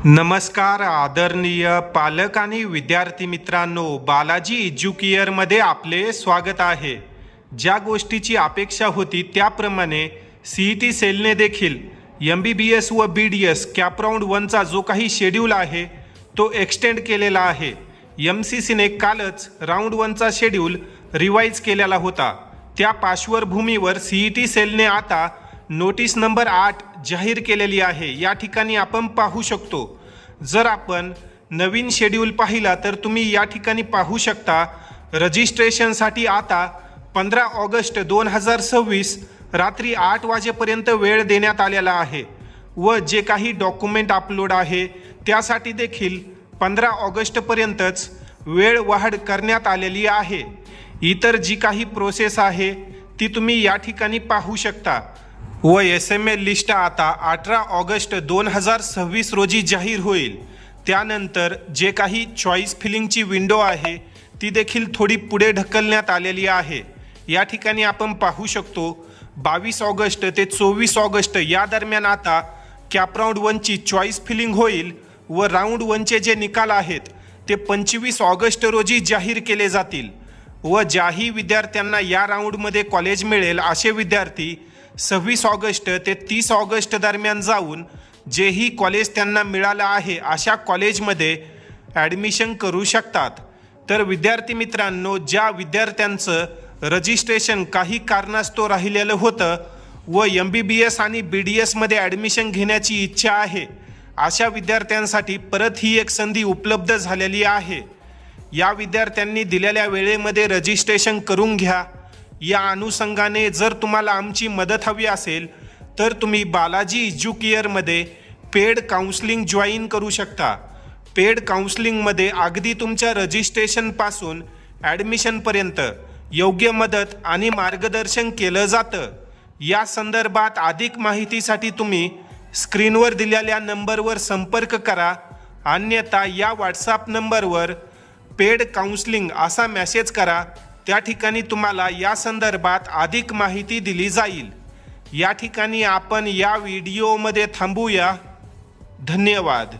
नमस्कार आदरणीय पालक आणि विद्यार्थी मित्रांनो, बालाजी एज्युकेअरमध्ये आपले स्वागत आहे। ज्या गोष्टीची अपेक्षा होती त्याप्रमाणे सीईटी सेलने देखील MBBS व BDS कॅप राऊंड 1चा जो काही शेड्यूल आहे तो एक्सटेंड केलेला आहे। MCCने कालच राऊंड 1चा शेड्यूल रिवाइज केलेला होता। त्या पार्श्वभूमीवर सीईटी सेलने आता नोटीस नंबर 8 जाहीर केलेली आहे। या ठिकाणी आपण पाहू शकतो, जर आपण नवीन शेड्यूल पाहिला तर तुम्ही या ठिकाणी पाहू शकता, रजिस्ट्रेशनसाठी आता 15 ऑगस्ट 2026 रात्री 8 वाजेपर्यंत वेळ देण्यात आलेला आहे व जे काही डॉक्युमेंट अपलोड आहे त्यासाठी देखील 15 ऑगस्टपर्यंतच वेळ वाढ करण्यात आलेली आहे। इतर जी काही प्रोसेस आहे ती तुम्ही या ठिकाणी पाहू शकता व SMS लिस्ट आता 18 ऑगस्ट 2026 रोजी जाहीर होईल। त्यानंतर जे काही चॉईस फिलिंगची विंडो आहे ती देखील थोडी पुढे ढकलण्यात आलेली आहे। या ठिकाणी आपण पाहू शकतो 22 ऑगस्ट ते 24 ऑगस्ट या दरम्यान आता कॅप राऊंड 1ची चॉईस फिलिंग होईल व राऊंड 1चे जे निकाल आहेत ते 25 ऑगस्ट रोजी जाहीर केले जातील व ज्याही विद्यार्थ्यांना या राऊंडमध्ये कॉलेज मिळेल असे विद्यार्थी 26 ऑगस्ट ते 30 ऑगस्ट दरम्यान जाऊन जेही कॉलेज त्यांना मिळालं आहे अशा कॉलेजमध्ये ॲडमिशन करू शकतात। तर विद्यार्थी मित्रांनो, ज्या विद्यार्थ्यांचं रजिस्ट्रेशन काही कारणास्तव राहिलेलं होतं व MBBS आणि BDSमध्ये ॲडमिशन घेण्याची इच्छा आहे अशा विद्यार्थ्यांसाठी परत ही एक संधी उपलब्ध झालेली आहे। या विद्यार्थ्यांनी दिलेल्या वेळेमध्ये रजिस्ट्रेशन करून घ्या। या अनुषंगाने जर तुम्हाला आमची मदत हवी असेल तर तुम्ही बालाजी एज्युकेअरमध्ये पेड काउन्सलिंग जॉईन करू शकता। पेड काउन्सलिंगमध्ये अगदी तुमच्या रजिस्ट्रेशनपासून ॲडमिशनपर्यंत योग्य मदत आणि मार्गदर्शन केलं जातं। या संदर्भात अधिक माहितीसाठी तुम्ही स्क्रीनवर दिलेल्या नंबरवर संपर्क करा, अन्यथा या व्हॉट्सॲप नंबरवर पेड काउन्सलिंग असा मेसेज करा। त्या ठिकाणी तुम्हाला या संदर्भात अधिक माहिती दिली जाईल। या ठिकाणी आपण या व्हिडिओमध्ये थांबूया। धन्यवाद।